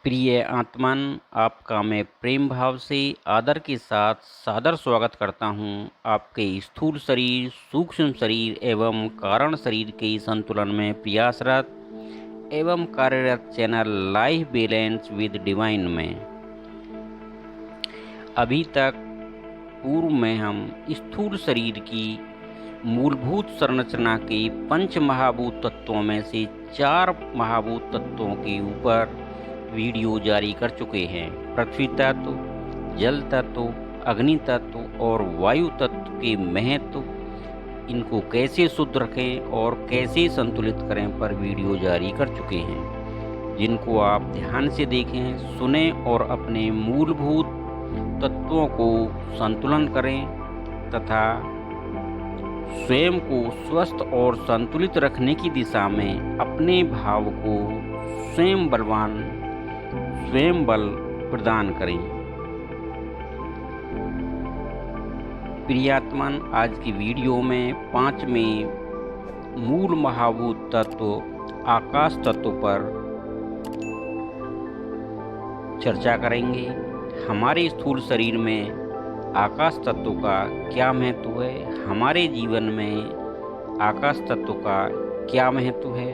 प्रिय आत्मन, आपका मैं प्रेम भाव से आदर के साथ सादर स्वागत करता हूं। आपके स्थूल शरीर, सूक्ष्म शरीर एवं कारण शरीर के संतुलन में प्रयासरत एवं कार्यरत channel life balance with divine में। अभी तक पूर्व में हम स्थूल शरीर की मूलभूत संरचना के पंच महाभूत तत्वों में से 4 महाभूत तत्वों के ऊपर वीडियो जारी कर चुके हैं। पृथ्वी तत्व, जल तत्व, अग्नि तत्व और वायु तत्व के महत्व, इनको कैसे शुद्ध रखें और कैसे संतुलित करें पर वीडियो जारी कर चुके हैं, जिनको आप ध्यान से देखें, सुने और अपने मूलभूत तत्वों को संतुलन करें तथा स्वयं को स्वस्थ और संतुलित रखने की दिशा में अपने भाव को स्वयं बल प्रदान करें। प्रियात्मन, आज की वीडियो में 5वें मूल महाभूत तत्व आकाश तत्व पर चर्चा करेंगे। हमारे स्थूल शरीर में आकाश तत्व का क्या महत्व है, हमारे जीवन में आकाश तत्व का क्या महत्व है,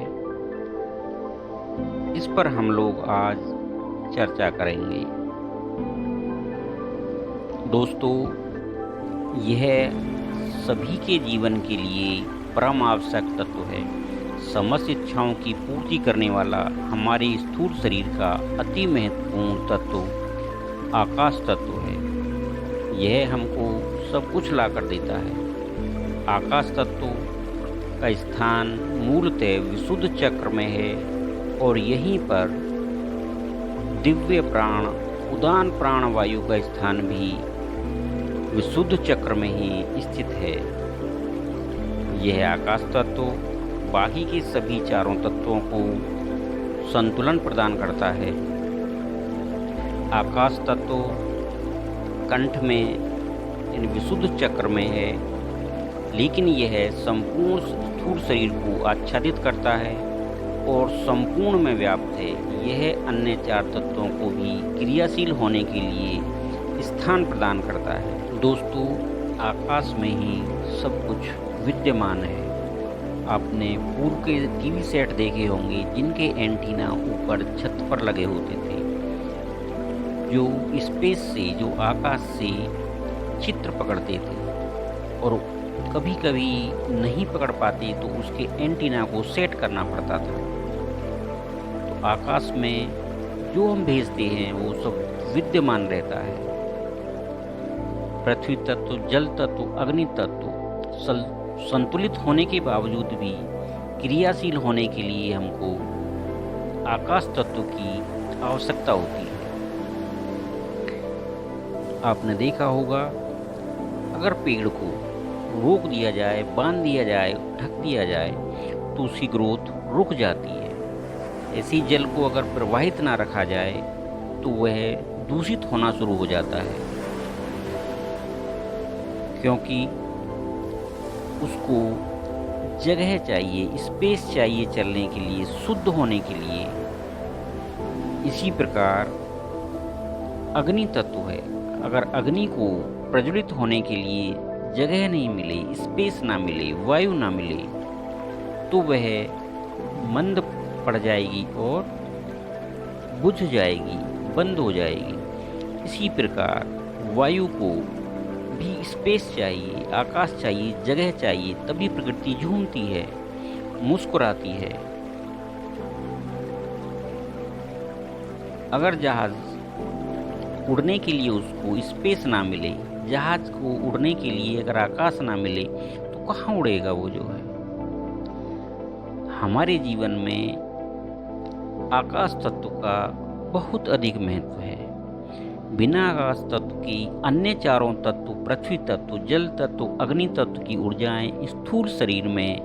इस पर हम लोग आज चर्चा करेंगे। दोस्तों, यह सभी के जीवन के लिए परम आवश्यक तत्व है। समस्त इच्छाओं की पूर्ति करने वाला हमारे स्थूल शरीर का अति महत्वपूर्ण तत्व आकाश तत्व है। यह हमको सब कुछ ला कर देता है। आकाश तत्व का स्थान मूलतः विशुद्ध चक्र में है और यहीं पर दिव्य प्राण, उदान प्राण वायु का स्थान भी विशुद्ध चक्र में ही स्थित है। यह आकाश तत्व बाकी के सभी चारों तत्वों को संतुलन प्रदान करता है। आकाश तत्व कंठ में इन विशुद्ध चक्र में है, लेकिन यह संपूर्ण स्थूल शरीर को आच्छादित करता है और संपूर्ण में व्याप्त है। यह अन्य 4 तत्वों को भी क्रियाशील होने के लिए स्थान प्रदान करता है। दोस्तों, आकाश में ही सब कुछ विद्यमान है। आपने पूर्व के टीवी सेट देखे होंगे जिनके एंटीना ऊपर छत पर लगे होते थे, जो स्पेस से, जो आकाश से चित्र पकड़ते थे और कभी कभी नहीं पकड़ पाते तो उसके एंटीना को सेट करना पड़ता था। तो आकाश में जो हम भेजते हैं वो सब विद्यमान रहता है। पृथ्वी तत्व, जल तत्व, अग्नि तत्व संतुलित होने के बावजूद भी क्रियाशील होने के लिए हमको आकाश तत्व की आवश्यकता होती है। आपने देखा होगा, अगर पेड़ को रोक दिया जाए, बांध दिया जाए, ढक दिया जाए तो उसकी ग्रोथ रुक जाती है। ऐसे ही जल को अगर प्रवाहित ना रखा जाए तो वह दूषित होना शुरू हो जाता है, क्योंकि उसको जगह चाहिए, स्पेस चाहिए चलने के लिए, शुद्ध होने के लिए। इसी प्रकार अग्नि तत्व है। अगर अग्नि को प्रज्वलित होने के लिए जगह नहीं मिले, स्पेस ना मिले, वायु ना मिले, तो वह मंद पड़ जाएगी और बुझ जाएगी, बंद हो जाएगी। इसी प्रकार वायु को भी स्पेस चाहिए, आकाश चाहिए, जगह चाहिए, तभी प्रकृति झूमती है, मुस्कुराती है। अगर जहाज उड़ने के लिए उसको स्पेस ना मिले, जहाज को उड़ने के लिए अगर आकाश ना मिले तो कहाँ उड़ेगा वो जो है। हमारे जीवन में आकाश तत्व का बहुत अधिक महत्व है। बिना आकाश तत्व की अन्य 4 तत्व, पृथ्वी तत्व, जल तत्व, अग्नि तत्व की ऊर्जाएं स्थूल शरीर में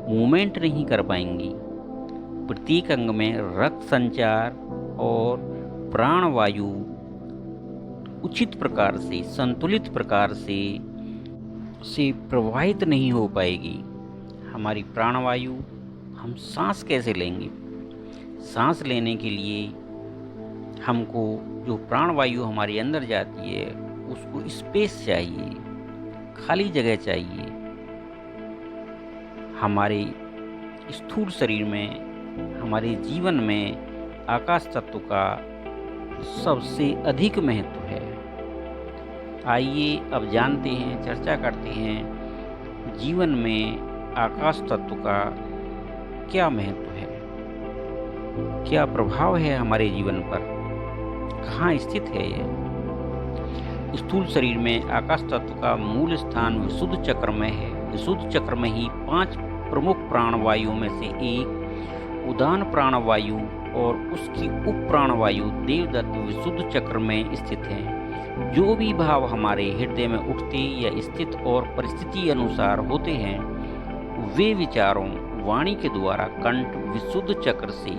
मूवमेंट नहीं कर पाएंगी। प्रत्येक अंग में रक्त संचार और प्राणवायु उचित प्रकार से, संतुलित प्रकार से प्रवाहित नहीं हो पाएगी। हमारी प्राणवायु, हम सांस कैसे लेंगे? सांस लेने के लिए हमको जो प्राणवायु हमारे अंदर जाती है उसको स्पेस चाहिए, खाली जगह चाहिए। हमारे स्थूल शरीर में, हमारे जीवन में आकाश तत्व का सबसे अधिक महत्व है। आइए अब जानते हैं, चर्चा करते हैं जीवन में आकाश तत्व का क्या महत्व है, क्या प्रभाव है हमारे जीवन पर, कहाँ स्थित है यह। स्थूल शरीर में आकाश तत्व का मूल स्थान विशुद्ध चक्र में है। विशुद्ध चक्र में ही 5 प्रमुख प्राणवायु में से एक उदान प्राणवायु और उसकी उप प्राणवायु देवदत्त विशुद्ध चक्र में स्थित है। जो भी भाव हमारे हृदय में उठते या स्थित और परिस्थिति अनुसार होते हैं, वे विचारों वाणी के द्वारा कंठ विशुद्ध चक्र से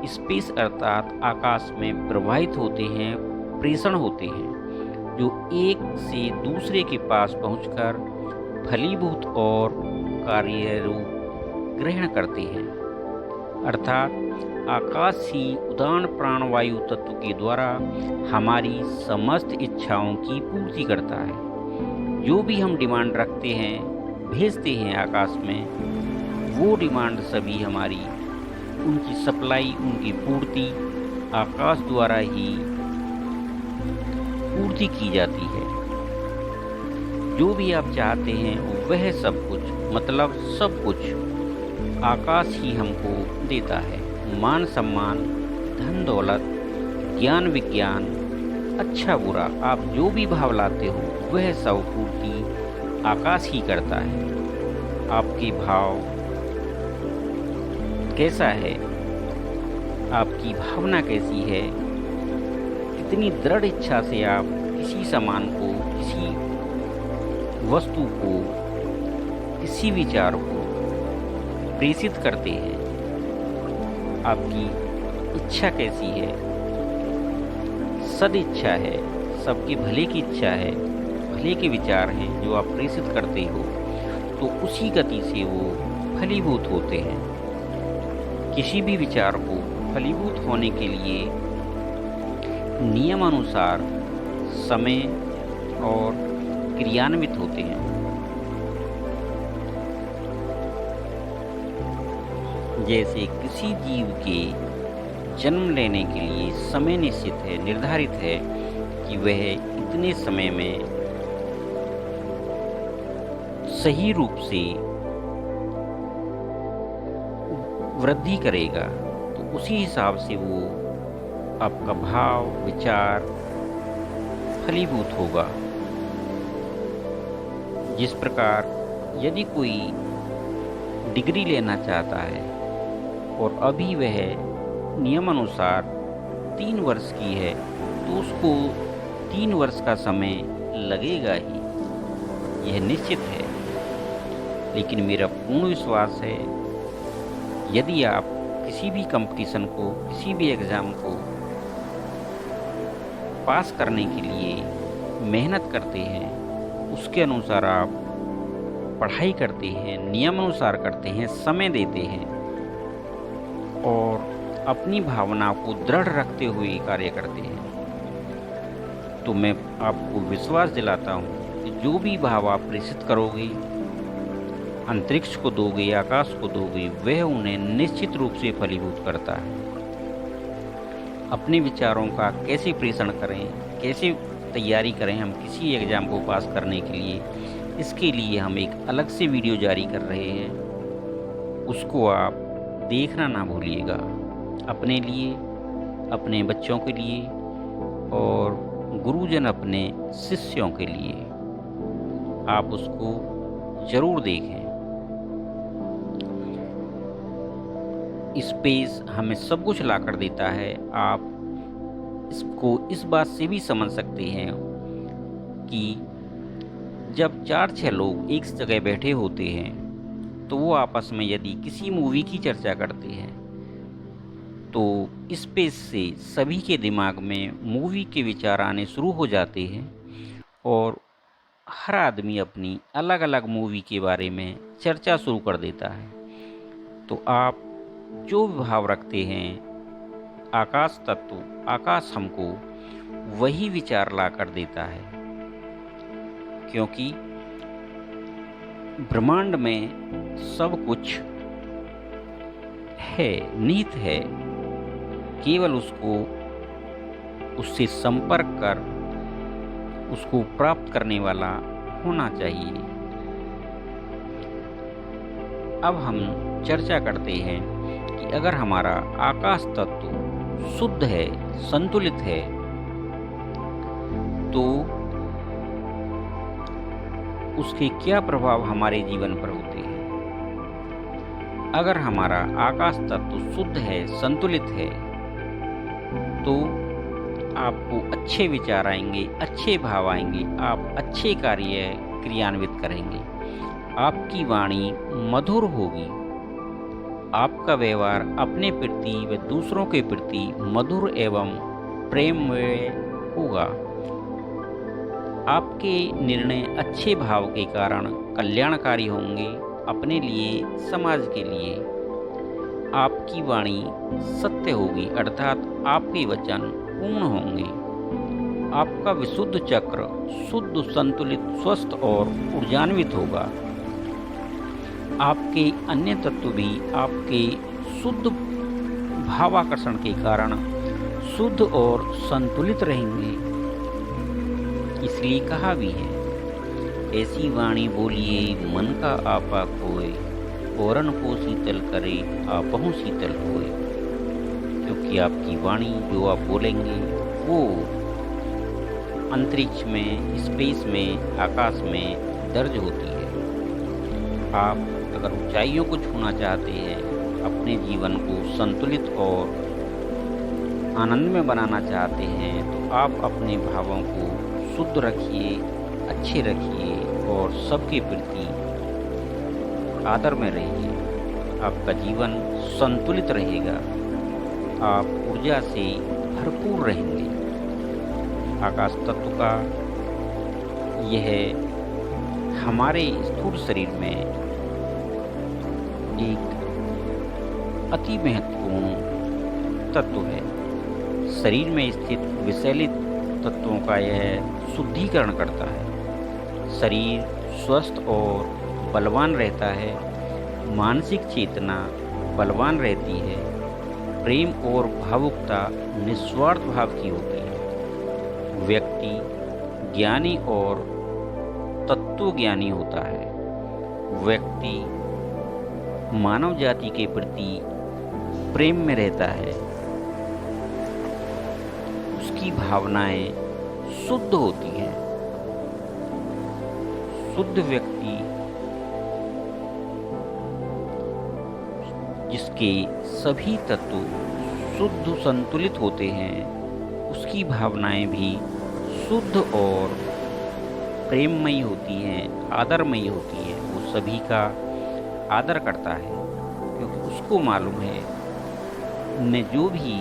स्पेस अर्थात आकाश में प्रवाहित होते हैं, प्रेषण होते हैं, जो एक से दूसरे के पास पहुंचकर फलीभूत और कार्य रूप ग्रहण करते हैं। अर्थात आकाश ही उदान प्राणवायु तत्व के द्वारा हमारी समस्त इच्छाओं की पूर्ति करता है। जो भी हम डिमांड रखते हैं, भेजते हैं आकाश में, वो डिमांड सभी हमारी, उनकी सप्लाई, उनकी पूर्ति आकाश द्वारा ही पूर्ति की जाती है। जो भी आप चाहते हैं वह सब कुछ, मतलब सब कुछ आकाश ही हमको देता है। मान सम्मान, धन दौलत, ज्ञान विज्ञान, अच्छा बुरा, आप जो भी भाव लाते हो वह सब पूर्ति आकाश ही करता है। आपके भाव कैसा है, आपकी भावना कैसी है, कितनी दृढ़ इच्छा से आप किसी सामान को, किसी वस्तु को, किसी विचार को प्रेषित करते हैं। आपकी इच्छा कैसी है, सद इच्छा है, सबके भले की इच्छा है, भले के विचार हैं जो आप प्रेषित करते हो, तो उसी गति से वो फलीभूत होते हैं। किसी भी विचार को फलीभूत होने के लिए नियमानुसार समय और क्रियान्वित होते हैं। जैसे किसी जीव के जन्म लेने के लिए समय निश्चित है, निर्धारित है कि वह इतने समय में सही रूप से वृद्धि करेगा, तो उसी हिसाब से वो आपका भाव, विचार फलीभूत होगा। जिस प्रकार यदि कोई डिग्री लेना चाहता है और अभी वह नियमानुसार 3 वर्ष की है, तो उसको 3 वर्ष का समय लगेगा ही, यह निश्चित है। लेकिन मेरा पूर्ण विश्वास है, यदि आप किसी भी कंपटीशन को, किसी भी एग्ज़ाम को पास करने के लिए मेहनत करते हैं, उसके अनुसार आप पढ़ाई करते हैं, नियमानुसार करते हैं, समय देते हैं और अपनी भावना को दृढ़ रखते हुए कार्य करते हैं, तो मैं आपको विश्वास दिलाता हूँ कि जो भी भाव आप प्रेषित करोगे, अंतरिक्ष को दोगे, आकाश को दोगे, वह उन्हें निश्चित रूप से फलीभूत करता है। अपने विचारों का कैसे प्रेषण करें, कैसे तैयारी करें हम किसी एग्ज़ाम को पास करने के लिए, इसके लिए हम एक अलग से वीडियो जारी कर रहे हैं, उसको आप देखना ना भूलिएगा। अपने लिए, अपने बच्चों के लिए और गुरुजन अपने शिष्यों के लिए आप उसको ज़रूर देखें। स्पेस हमें सब कुछ ला कर देता है। आप इसको इस बात से भी समझ सकते हैं कि जब 4-6 लोग एक जगह बैठे होते हैं, तो वो आपस में यदि किसी मूवी की चर्चा करते हैं, तो स्पेस से सभी के दिमाग में मूवी के विचार आने शुरू हो जाते हैं और हर आदमी अपनी अलग अलग मूवी के बारे में चर्चा शुरू कर देता है। तो आप जो भाव रखते हैं आकाश तत्व, आकाश हमको वही विचार ला कर देता है, क्योंकि ब्रह्मांड में सब कुछ है, निहित है, केवल उससे संपर्क कर उसको प्राप्त करने वाला होना चाहिए। अब हम चर्चा करते हैं कि अगर हमारा आकाश तत्व शुद्ध है, संतुलित है, तो उसके क्या प्रभाव हमारे जीवन पर होते हैं। अगर हमारा आकाश तत्व शुद्ध है, संतुलित है, तो आपको अच्छे विचार आएंगे, अच्छे भाव आएंगे, आप अच्छे कार्य क्रियान्वित करेंगे, आपकी वाणी मधुर होगी, आपका व्यवहार अपने प्रति व दूसरों के प्रति मधुर एवं प्रेममय होगा। आपके निर्णय अच्छे भाव के कारण कल्याणकारी होंगे, अपने लिए, समाज के लिए। आपकी वाणी सत्य होगी, अर्थात आपके वचन पूर्ण होंगे। आपका विशुद्ध चक्र शुद्ध, संतुलित, स्वस्थ और ऊर्जान्वित होगा। आपके अन्य तत्व भी आपके शुद्ध भावाकर्षण के कारण शुद्ध और संतुलित रहेंगे। इसलिए कहा भी है, ऐसी वाणी बोलिए मन का आपा खोए, औरन को शीतल करे आपहु शीतल होए। क्योंकि आपकी वाणी जो आप बोलेंगे वो अंतरिक्ष में, स्पेस में, आकाश में दर्ज होती है। आप अगर ऊंचाइयों को छूना चाहते हैं, अपने जीवन को संतुलित और आनंद में बनाना चाहते हैं, तो आप अपने भावों को शुद्ध रखिए, अच्छे रखिए और सबके प्रति आदर में रहिए। आपका जीवन संतुलित रहेगा, आप ऊर्जा से भरपूर रहेंगे। आकाश तत्व का यह हमारे स्थूल शरीर में एक अति महत्वपूर्ण तत्व है। शरीर में स्थित विषैलित तत्वों का यह शुद्धिकरण करता है। शरीर स्वस्थ और बलवान रहता है, मानसिक चेतना बलवान रहती है, प्रेम और भावुकता निस्वार्थ भाव की होती है। व्यक्ति ज्ञानी और तत्वज्ञानी होता है। व्यक्ति मानव जाति के प्रति प्रेम में रहता है। उसकी भावनाएं शुद्ध होती हैं। शुद्ध व्यक्ति जिसके सभी तत्व शुद्ध संतुलित होते हैं, उसकी भावनाएं भी शुद्ध और प्रेममयी होती हैं, आदरमयी होती हैं। वो सभी का आदर करता है, क्योंकि उसको मालूम है मैं जो भी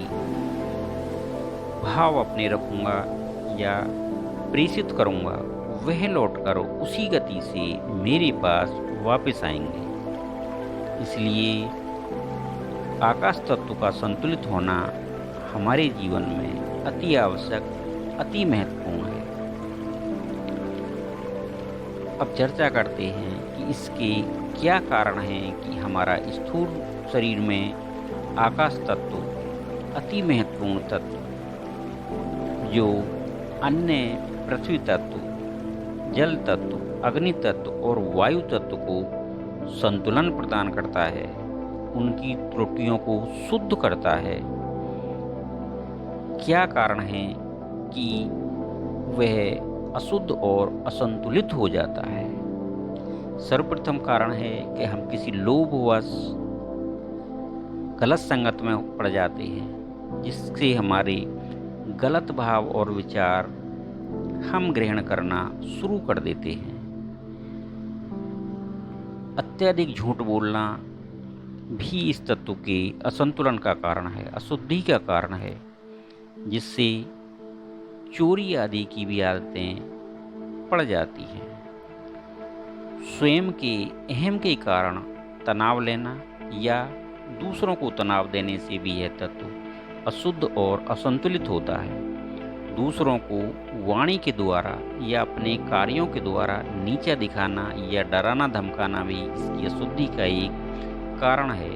भाव अपने रखूँगा या प्रेषित करूँगा, वह लौट कर उसी गति से मेरे पास वापस आएंगे। इसलिए आकाश तत्व का संतुलित होना हमारे जीवन में अति आवश्यक, अति महत्वपूर्ण है। अब चर्चा करते हैं कि इसके क्या कारण हैं कि हमारा स्थूल शरीर में आकाश तत्व अति महत्वपूर्ण तत्व, जो अन्य पृथ्वी तत्व, जल तत्व, अग्नि तत्व और वायु तत्व को संतुलन प्रदान करता है, उनकी त्रुटियों को शुद्ध करता है। क्या कारण है कि वह अशुद्ध और असंतुलित हो जाता है? सर्वप्रथम कारण है कि हम किसी लोभवश गलत संगत में पड़ जाते हैं, जिससे हमारे गलत भाव और विचार हम ग्रहण करना शुरू कर देते हैं। अत्यधिक झूठ बोलना भी इस तत्व के असंतुलन का कारण है, अशुद्धि का कारण है, जिससे चोरी आदि की भी आदतें पड़ जाती हैं। स्वयं के अहम के कारण तनाव लेना या दूसरों को तनाव देने से भी यह तत्व अशुद्ध और असंतुलित होता है। दूसरों को वाणी के द्वारा या अपने कार्यों के द्वारा नीचा दिखाना या डराना धमकाना भी इसकी अशुद्धि का एक कारण है।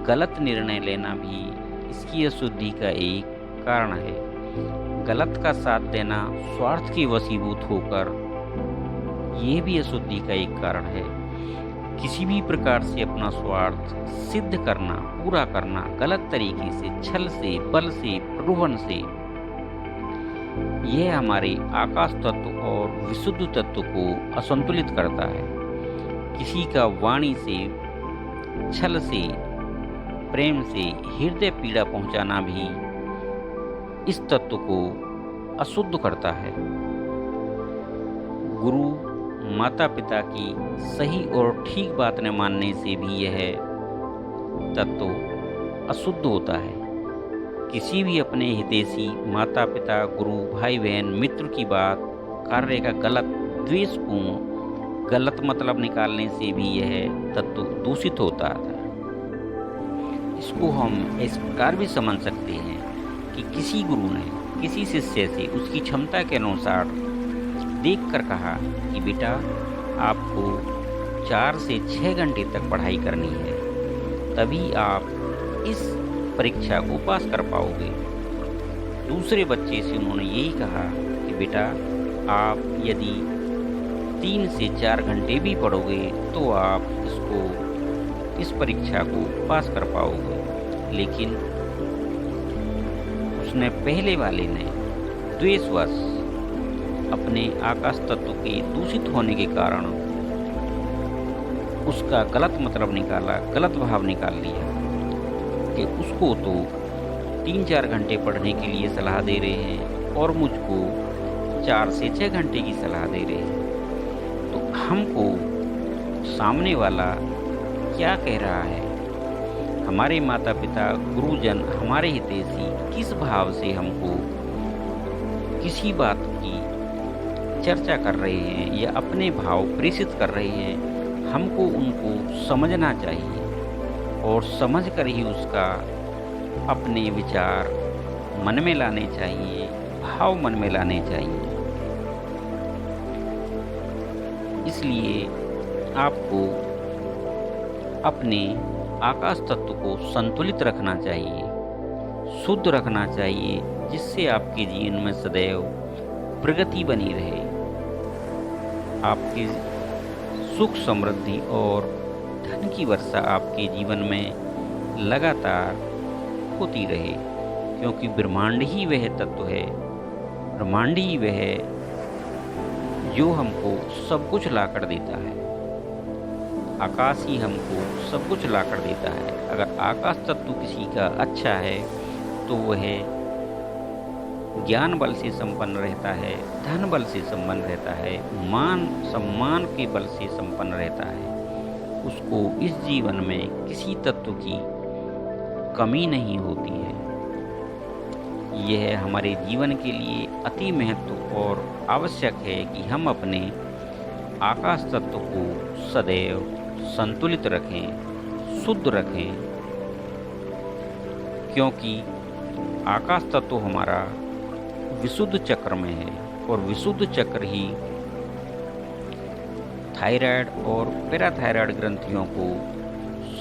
गलत निर्णय लेना भी इसकी अशुद्धि का एक कारण है। गलत का साथ देना स्वार्थ के वशीभूत होकर यह भी अशुद्धि का एक कारण है। किसी भी प्रकार से अपना स्वार्थ सिद्ध करना, पूरा करना, गलत तरीके से, छल से, बल से, प्रलोभन से, यह हमारे आकाश तत्व और विशुद्ध तत्व को असंतुलित करता है। किसी का वाणी से, छल से, प्रेम से हृदय पीड़ा पहुंचाना भी इस तत्व को अशुद्ध करता है। गुरु, माता पिता की सही और ठीक बात न मानने से भी यह तत्व अशुद्ध होता है। किसी भी अपने हितैषी माता पिता, गुरु, भाई बहन, मित्र की बात, कार्य का गलत, द्वेषपूर्ण, गलत मतलब निकालने से भी यह तत्व दूषित होता है। इसको हम इस प्रकार भी समझ सकते हैं कि किसी गुरु ने किसी शिष्य से उसकी क्षमता के अनुसार देखकर कहा कि बेटा, आपको 4 से 6 घंटे तक पढ़ाई करनी है, तभी आप इस परीक्षा को पास कर पाओगे। दूसरे बच्चे से उन्होंने यही कहा कि बेटा, आप यदि 3 से 4 घंटे भी पढ़ोगे तो आप इस परीक्षा को पास कर पाओगे। लेकिन उसने पहले वाले ने द्वेषवश अपने आकाश तत्व के दूषित होने के कारण उसका गलत मतलब निकाला, गलत भाव निकाल लिया कि उसको तो 3-4 घंटे पढ़ने के लिए सलाह दे रहे हैं और मुझको 4 से 6 घंटे की सलाह दे रहे हैं। तो हमको सामने वाला क्या कह रहा है, हमारे माता पिता, गुरुजन, हमारे हितैषी किस भाव से हमको किसी बात की चर्चा कर रहे हैं या अपने भाव प्रेषित कर रहे हैं, हमको उनको समझना चाहिए और समझकर ही उसका अपने विचार मन में लाने चाहिए, भाव मन में लाने चाहिए। इसलिए आपको अपने आकाश तत्व को संतुलित रखना चाहिए, शुद्ध रखना चाहिए, जिससे आपके जीवन में सदैव प्रगति बनी रहे, आपकी सुख समृद्धि और धन की वर्षा आपके जीवन में लगातार होती रहे। क्योंकि ब्रह्मांड ही वह तत्व है, ब्रह्मांड ही वह जो हमको सब कुछ ला कर देता है। आकाश ही हमको सब कुछ ला कर देता है। अगर आकाश तत्व किसी का अच्छा है तो वह ज्ञान बल से संपन्न रहता है, धन बल से संपन्न रहता है, मान सम्मान के बल से संपन्न रहता है। उसको इस जीवन में किसी तत्व की कमी नहीं होती है। यह हमारे जीवन के लिए अति महत्व और आवश्यक है कि हम अपने आकाश तत्व को सदैव संतुलित रखें, शुद्ध रखें, क्योंकि आकाश तत्व हमारा विशुद्ध चक्र में है और विशुद्ध चक्र ही थायराइड और पैराथायराइड ग्रंथियों को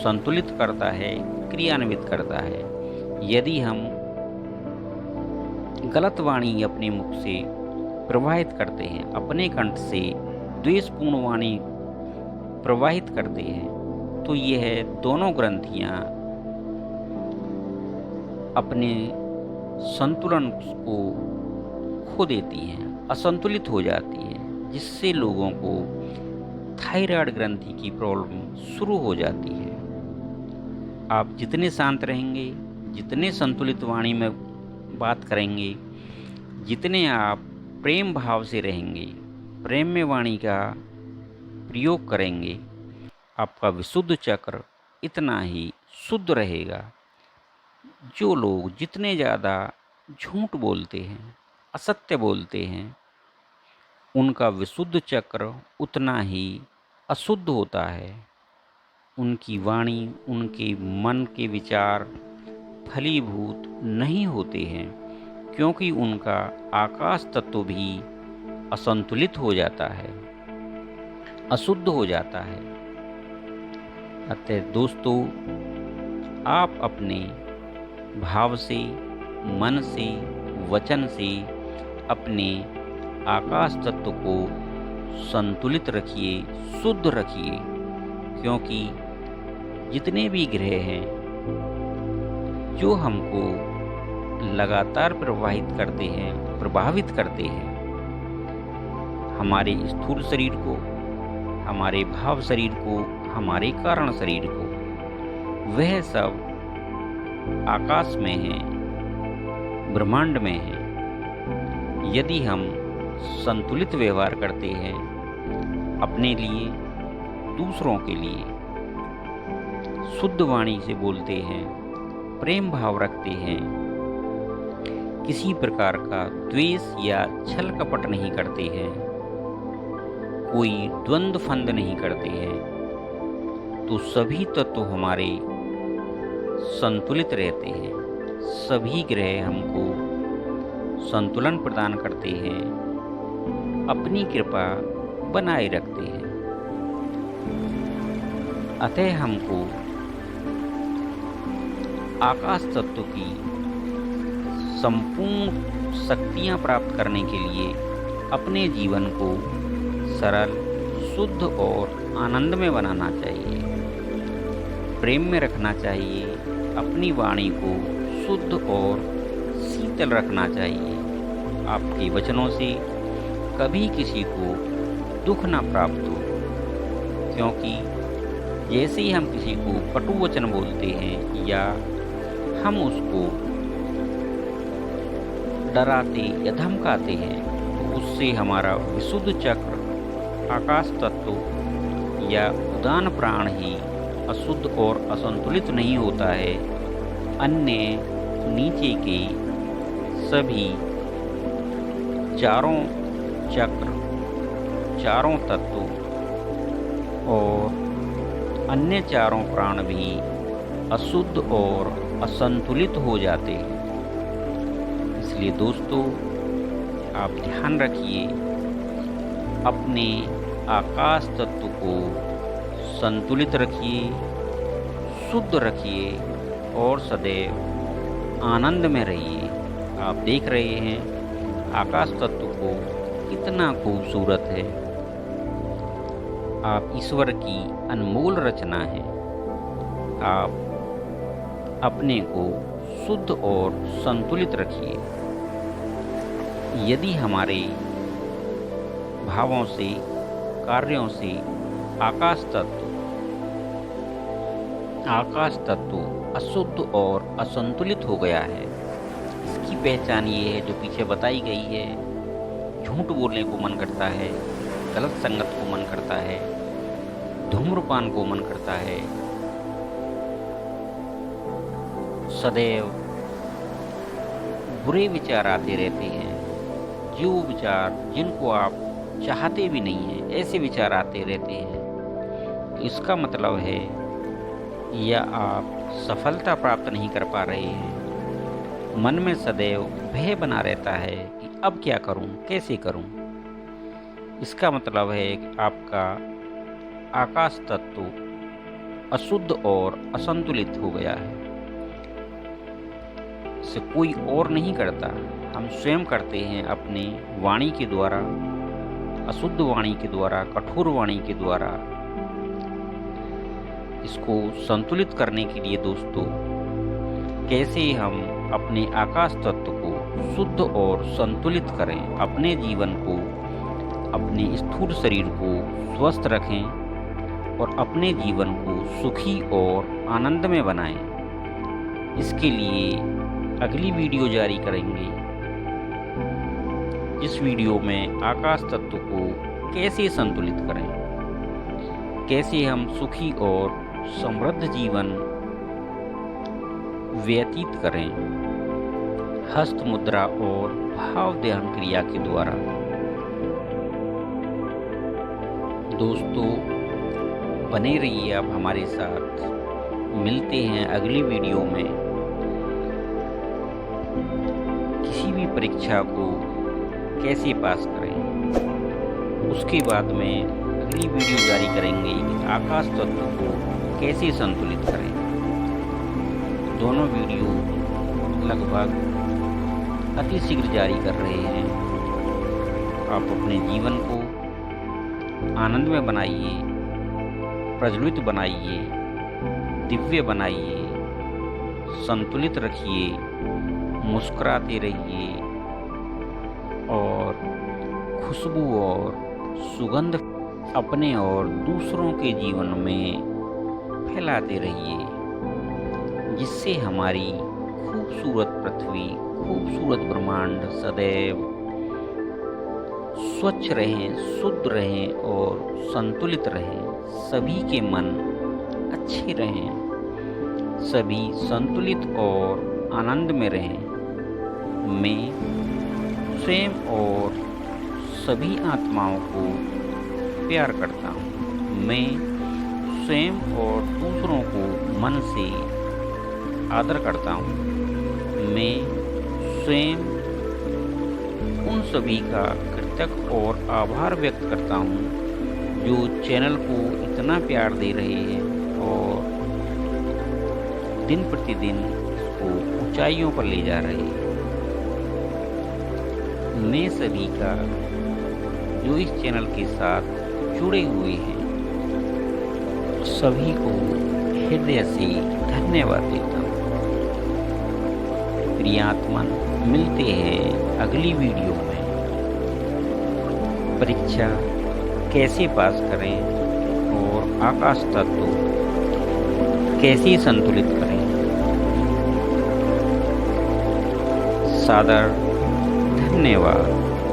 संतुलित करता है, क्रियान्वित करता है। यदि हम गलत वाणी अपने मुख से प्रवाहित करते हैं, अपने कंठ से द्वेषपूर्ण वाणी प्रवाहित करते हैं, तो यह दोनों ग्रंथियां अपने संतुलन को खो देती हैं, असंतुलित हो जाती हैं, जिससे लोगों को थायराइड ग्रंथि की प्रॉब्लम शुरू हो जाती है। आप जितने शांत रहेंगे, जितने संतुलित वाणी में बात करेंगे, जितने आप प्रेम भाव से रहेंगे, प्रेम में वाणी का प्रयोग करेंगे, आपका विशुद्ध चक्र इतना ही शुद्ध रहेगा। जो लोग जितने ज़्यादा झूठ बोलते हैं, असत्य बोलते हैं, उनका विशुद्ध चक्र उतना ही अशुद्ध होता है। उनकी वाणी, उनके मन के विचार फलीभूत नहीं होते हैं, क्योंकि उनका आकाश तत्व भी असंतुलित हो जाता है, अशुद्ध हो जाता है। अतः दोस्तों, आप अपने भाव से, मन से, वचन से अपने आकाश तत्व को संतुलित रखिए, शुद्ध रखिए, क्योंकि जितने भी ग्रह हैं जो हमको लगातार प्रभावित करते हैं, हमारे स्थूल शरीर को, हमारे भाव शरीर को, हमारे कारण शरीर को, वह सब आकाश में है, ब्रह्मांड में है। यदि हम संतुलित व्यवहार करते हैं अपने लिए, दूसरों के लिए, शुद्ध वाणी से बोलते हैं, प्रेम भाव रखते हैं, किसी प्रकार का द्वेष या छल कपट नहीं करते हैं, कोई द्वंद्व फंद नहीं करते हैं, तो सभी तत्व हमारे संतुलित रहते हैं। सभी ग्रह हमको संतुलन प्रदान करते हैं, अपनी कृपा बनाए रखते हैं। अतः हमको आकाश तत्व की संपूर्ण शक्तियां प्राप्त करने के लिए अपने जीवन को सरल, शुद्ध और आनंदमय बनाना चाहिए। प्रेम में रखना चाहिए, अपनी वाणी को शुद्ध और शीतल रखना चाहिए। आपके वचनों से कभी किसी को दुख न प्राप्त हो, क्योंकि जैसे ही हम किसी को कटु वचन बोलते हैं या हम उसको डराते या धमकाते हैं, तो उससे हमारा विशुद्ध चक्र, आकाश तत्व या उदान प्राण ही अशुद्ध और असंतुलित नहीं होता है। अन्य नीचे के सभी चारों चक्र, चारों तत्व और अन्य चारों प्राण भी अशुद्ध और असंतुलित हो जाते हैं। इसलिए दोस्तों, आप ध्यान रखिए, अपने आकाश तत्व को संतुलित रखिए, शुद्ध रखिए और सदैव आनंद में रहिए। आप देख रहे हैं आकाश तत्व को कितना खूबसूरत है। आप ईश्वर की अनमोल रचना है। आप अपने को शुद्ध और संतुलित रखिए। यदि हमारे भावों से, कार्यों से आकाश तत्व अशुद्ध और असंतुलित हो गया है, इसकी पहचान ये है जो पीछे बताई गई है। झूठ बोलने को मन करता है, गलत संगत को मन करता है, धूम्रपान को मन करता है, सदैव बुरे विचार आते रहते हैं, जो विचार जिनको आप चाहते भी नहीं हैं, ऐसे विचार आते रहते हैं। तो इसका मतलब है या आप सफलता प्राप्त नहीं कर पा रहे हैं। मन में सदैव भय बना रहता है कि अब क्या करूं, कैसे करूं। इसका मतलब है कि आपका आकाश तत्व अशुद्ध और असंतुलित हो गया है। इसे कोई और नहीं करता, हम स्वयं करते हैं अपने वाणी के द्वारा, अशुद्ध वाणी के द्वारा, कठोर वाणी के द्वारा। इसको संतुलित करने के लिए दोस्तों, कैसे हम अपने आकाश तत्व को शुद्ध और संतुलित करें, अपने जीवन को, अपने स्थूल शरीर को स्वस्थ रखें और अपने जीवन को सुखी और आनंदमय बनाएं। इसके लिए अगली वीडियो जारी करेंगे, इस वीडियो में आकाश तत्व को कैसे संतुलित करें, कैसे हम सुखी और समृद्ध जीवन व्यतीत करें, हस्त मुद्रा और भाव ध्यान क्रिया के द्वारा। दोस्तों, बने रहिए आप हमारे साथ। मिलते हैं अगली वीडियो में। किसी भी परीक्षा को कैसे पास करें। उसके बाद में अगली वीडियो जारी करेंगे कि आकाश तत्व को कैसे संतुलित करें। दोनों वीडियो लगभग अति शीघ्र जारी कर रहे हैं। आप अपने जीवन को आनंदमय बनाइए, प्रज्वलित बनाइए, दिव्य बनाइए, संतुलित रखिए, मुस्कुराते रहिए और खुशबू और सुगंध अपने और दूसरों के जीवन में फैलाते रहिए, जिससे हमारी खूबसूरत पृथ्वी, खूबसूरत ब्रह्मांड सदैव स्वच्छ रहें, शुद्ध रहें और संतुलित रहें। सभी के मन अच्छे रहें, सभी संतुलित और आनंद में रहें। मैं स्वयं और सभी आत्माओं को प्यार करता हूँ। मैं स्वयं और दूसरों को मन से आदर करता हूँ। मैं स्वयं उन सभी का कृतज्ञ और आभार व्यक्त करता हूँ जो चैनल को इतना प्यार दे रहे हैं और दिन प्रतिदिन इसको ऊंचाइयों पर ले जा रहे हैं। मैं सभी का जो इस चैनल के साथ जुड़े हुए हैं सभी को हृदय से धन्यवाद देता हूँ। प्रियात्मन, मिलते हैं अगली वीडियो में। परीक्षा कैसे पास करें और आकाश तत्व कैसे संतुलित करें। सादर धन्यवाद।